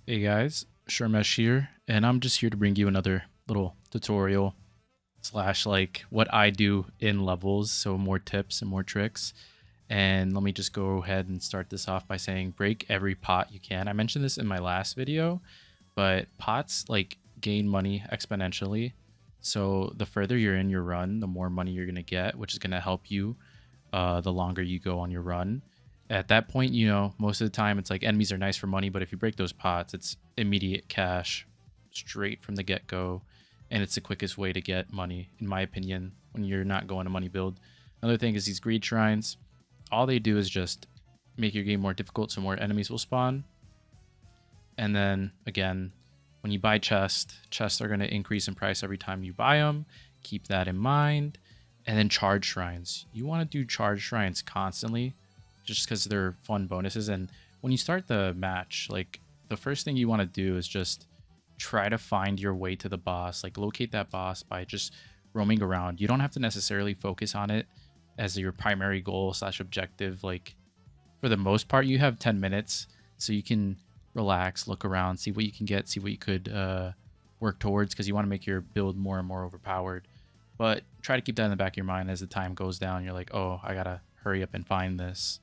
Hey guys, Sharmesh here, and I'm just here to bring you another little tutorial slash like what I do in levels, so more tips and more tricks. And let me just go ahead and start this off by saying break every pot you can. I mentioned this in my last video, but pots like gain money exponentially. So the further you're in your run, the more money you're gonna get, which is gonna help you the longer you go on your run. At that point, you know, most of the time it's like enemies are nice for money, but if you break those pots, it's immediate cash straight from the get-go, and it's the quickest way to get money, in my opinion, when you're not going to money build. Another thing is these greed shrines. All they do is just make your game more difficult, so more enemies will spawn. And then, again, when you buy chests are going to increase in price every time you buy them. Keep that in mind. And then charge shrines. You want to do charge shrines constantly just because they're fun bonuses. And when you start the match, like the first thing you want to do is just try to find your way to the boss, like locate that boss by just roaming around. You don't have to necessarily focus on it as your primary goal slash objective. Like for the most part, you have 10 minutes, so you can relax, look around, see what you can get, see what you could work towards, because you want to make your build more and more overpowered. But try to keep that in the back of your mind as the time goes down. You're like, oh, I gotta hurry up and find this.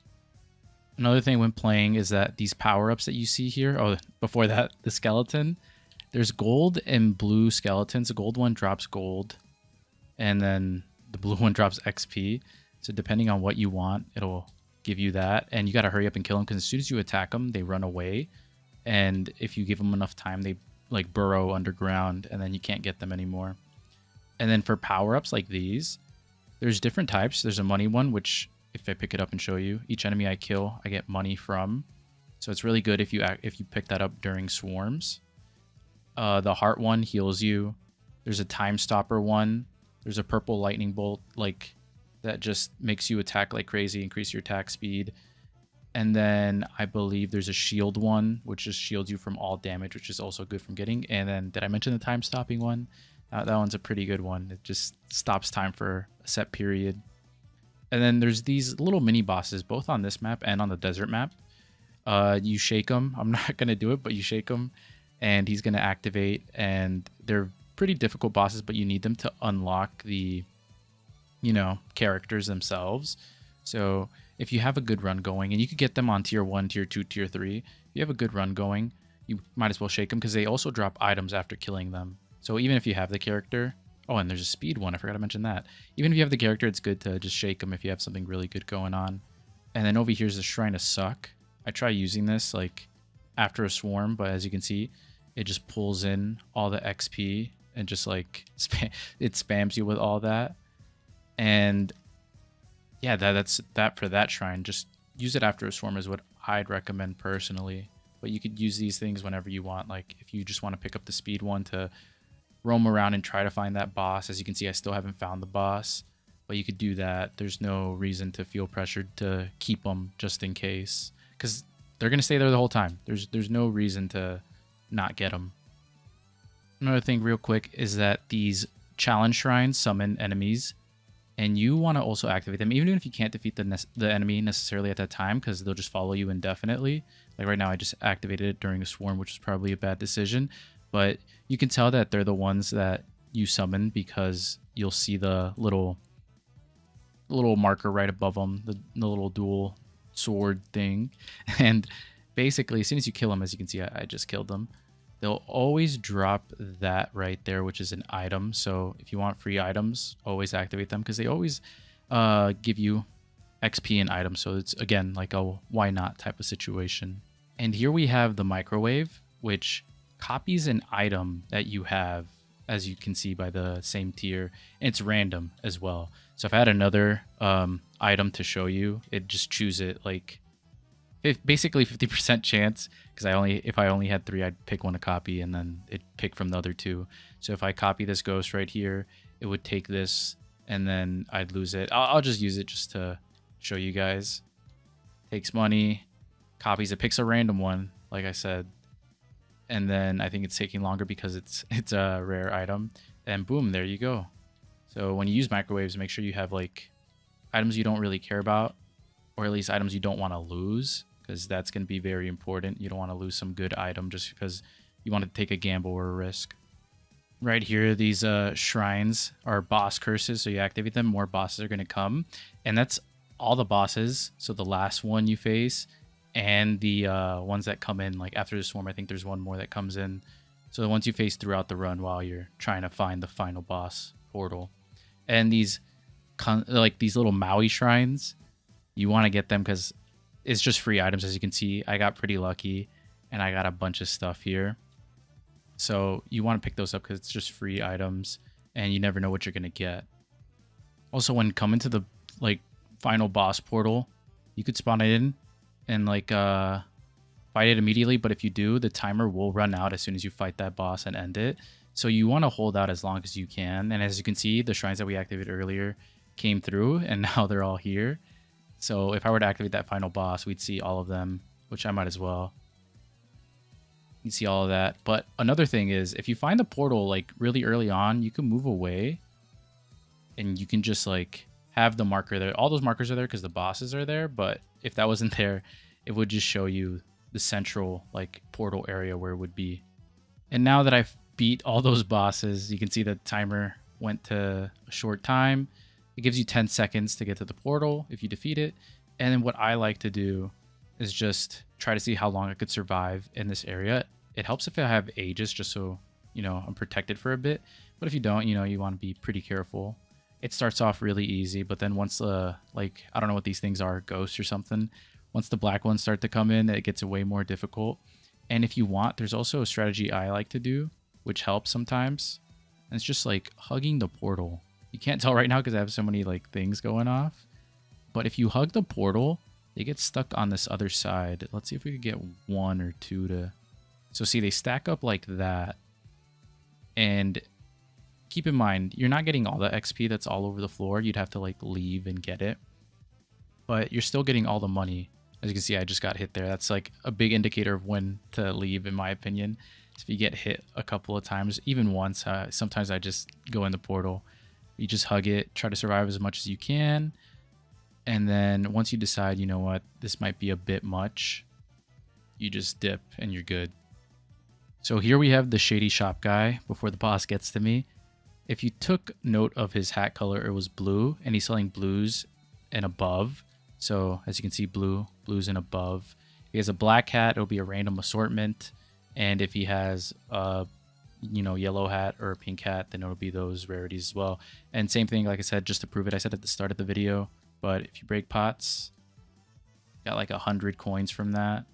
Another thing when playing is that these power-ups that you see here, oh, before that, the skeleton, there's gold and blue skeletons. The gold one drops gold, and then the blue one drops XP. So depending on what you want, it'll give you that. And you got to hurry up and kill them, because as soon as you attack them, they run away. And if you give them enough time, they like burrow underground, and then you can't get them anymore. And then for power-ups like these, there's different types. There's a money one, which if I pick it up and show you, each enemy I kill, I get money from. So it's really good if you pick that up during swarms. The heart one heals you. There's a time stopper one. There's a purple lightning bolt, like that just makes you attack like crazy, increase your attack speed. And then I believe there's a shield one, which just shields you from all damage, which is also good from getting. And then did I mention the time stopping one? That one's a pretty good one. It just stops time for a set period. And then there's these little mini bosses, both on this map and on the desert map. You shake them. I'm not going to do it, but you shake them and he's going to activate. And they're pretty difficult bosses, but you need them to unlock the, you know, characters themselves. So if you have a good run going, and you could get them on tier 1, tier 2, tier 3. If you have a good run going, you might as well shake them, because they also drop items after killing them. So even if you have the character, oh, and there's a speed one, I forgot to mention that. Even if you have the character, it's good to just shake them if you have something really good going on. And then over here's the Shrine of Suck. I try using this like after a swarm, but as you can see, it just pulls in all the XP and just like it spams you with all that. And yeah, that's that for that shrine. Just use it after a swarm is what I'd recommend personally. But you could use these things whenever you want. Like if you just want to pick up the speed one to roam around and try to find that boss. As you can see, I still haven't found the boss, but you could do that. There's no reason to feel pressured to keep them just in case, because they're going to stay there the whole time. There's no reason to not get them. Another thing real quick is that these challenge shrines summon enemies, and you want to also activate them, even if you can't defeat the enemy necessarily at that time, because they'll just follow you indefinitely. Like right now, I just activated it during a swarm, which was probably a bad decision. But you can tell that they're the ones that you summon because you'll see the little marker right above them, the little dual sword thing. And basically, as soon as you kill them, as you can see, I just killed them. They'll always drop that right there, which is an item. So if you want free items, always activate them, because they always give you XP and items. So it's, again, like a why not type of situation. And here we have the microwave, which copies an item that you have, as you can see by the same tier, and it's random as well. So if I had another item to show you, it just choose it, like basically 50% chance, because if I only had 3, I'd pick one to copy, and then it'd pick from the other 2. So if I copy this ghost right here, it would take this, and then I'd lose it. I'll just use it just to show you guys. Takes money, copies it, picks a random one, like I said. And then I think it's taking longer because it's a rare item, and boom, there you go. So when you use microwaves, make sure you have like items you don't really care about, or at least items you don't want to lose. because that's going to be very important. You don't want to lose some good item just because you want to take a gamble or a risk. Right here, these shrines are boss curses, so you activate them, more bosses are going to come. And that's all the bosses, so the last one you face, and the ones that come in, like after the swarm, I think there's one more that comes in. So the ones you face throughout the run while you're trying to find the final boss portal. And these, like these little Maui shrines, you want to get them because it's just free items. As you can see, I got pretty lucky, and I got a bunch of stuff here. So you want to pick those up because it's just free items and you never know what you're going to get. Also, when coming to the like final boss portal, you could spawn it in and like fight it immediately. But if you do, the timer will run out as soon as you fight that boss and end it. So you want to hold out as long as you can. And as you can see, the shrines that we activated earlier came through and now they're all here. So if I were to activate that final boss, we'd see all of them, which I might as well. You see all of that. But another thing is, if you find the portal like really early on, you can move away and you can just like have the marker there. All those markers are there because the bosses are there. But if that wasn't there, it would just show you the central like portal area where it would be. And now that I've beat all those bosses, you can see the timer went to a short time. It gives you 10 seconds to get to the portal if you defeat it. And then what I like to do is just try to see how long I could survive in this area. It helps if I have Aegis, just so, you know, I'm protected for a bit. But if you don't, you know, you want to be pretty careful. It starts off really easy, but then once like, I don't know what these things are, ghosts or something. Once the black ones start to come in, it gets way more difficult. And if you want, there's also a strategy I like to do, which helps sometimes. And it's just like hugging the portal. You can't tell right now because I have so many like things going off. But if you hug the portal, they get stuck on this other side. Let's see if we could get one or two to... So see, they stack up like that. And keep in mind, you're not getting all the XP that's all over the floor. You'd have to like leave and get it. But you're still getting all the money. As you can see, I just got hit there. That's like a big indicator of when to leave, in my opinion. So if you get hit a couple of times, even once, sometimes I just go in the portal. You just hug it, try to survive as much as you can. And then once you decide, you know what, this might be a bit much, you just dip and you're good. So here we have the Shady shop guy before the boss gets to me. If you took note of his hat color, it was blue, and he's selling blues and above. So as you can see, blues and above. If he has a black hat, it'll be a random assortment. And if he has a yellow hat or a pink hat, then it'll be those rarities as well. And same thing, like I said, just to prove it, I said at the start of the video, but if you break pots, got like 100 coins from that.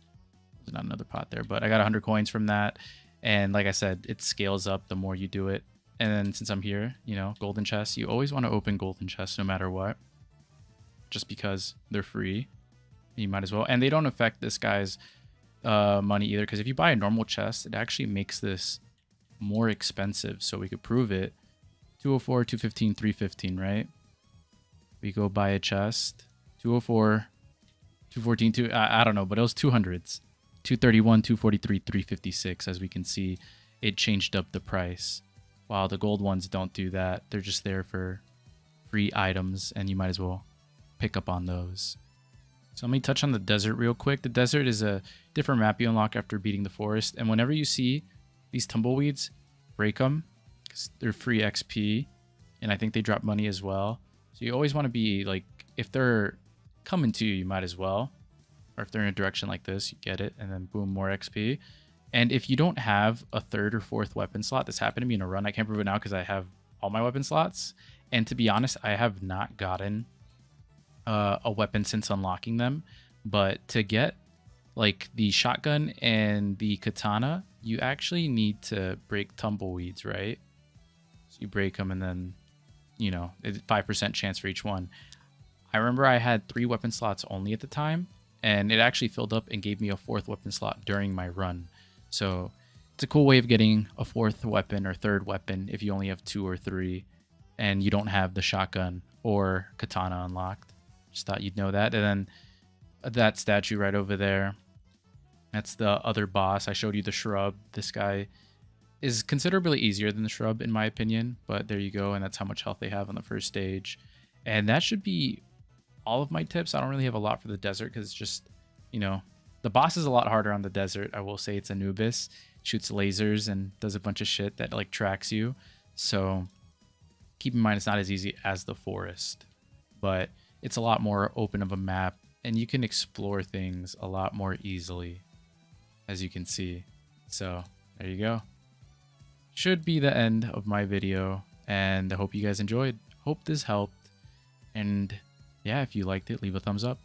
There's not another pot there, but I got 100 coins from that. And like I said, it scales up the more you do it. And then since I'm here, you know, golden chests, you always want to open golden chests no matter what, just because they're free. You might as well. And they don't affect this guy's money either, because if you buy a normal chest, it actually makes this more expensive. So we could prove it. 204, 215, 315, right? We go buy a chest. 204, 214, I don't know, but it was 200s. 231, 243, 356. As we can see, it changed up the price. While the gold ones don't do that. They're just there for free items, and you might as well pick up on those. So let me touch on the desert real quick. The desert is a different map you unlock after beating the forest. And whenever you see these tumbleweeds, break them, because they're free XP. And I think they drop money as well. So you always want to be like, if they're coming to you, you might as well. Or if they're in a direction like this, you get it, and then boom, more XP. And if you don't have a third or fourth weapon slot, this happened to me in a run. I can't prove it now because I have all my weapon slots. And to be honest, I have not gotten a weapon since unlocking them. But to get like the shotgun and the katana, you actually need to break tumbleweeds, right? So you break them and then, you know, 5% chance for each one. I remember I had 3 weapon slots only at the time, and it actually filled up and gave me a 4th weapon slot during my run. So it's a cool way of getting a 4th weapon or 3rd weapon if you only have 2 or 3 and you don't have the shotgun or katana unlocked. Just thought you'd know that. And then that statue right over there, that's the other boss. I showed you the shrub. This guy is considerably easier than the shrub in my opinion, but there you go. And that's how much health they have on the first stage. And that should be all of my tips. I don't really have a lot for the desert because it's just, you know, The boss is a lot harder on the desert. I will say it's Anubis. Shoots lasers and does a bunch of shit that like tracks you. So keep in mind it's not as easy as the forest, but it's a lot more open of a map and you can explore things a lot more easily, as you can see. So there you go. Should be the end of my video, and I hope you guys enjoyed. Hope this helped. And yeah, if you liked it, leave a thumbs up.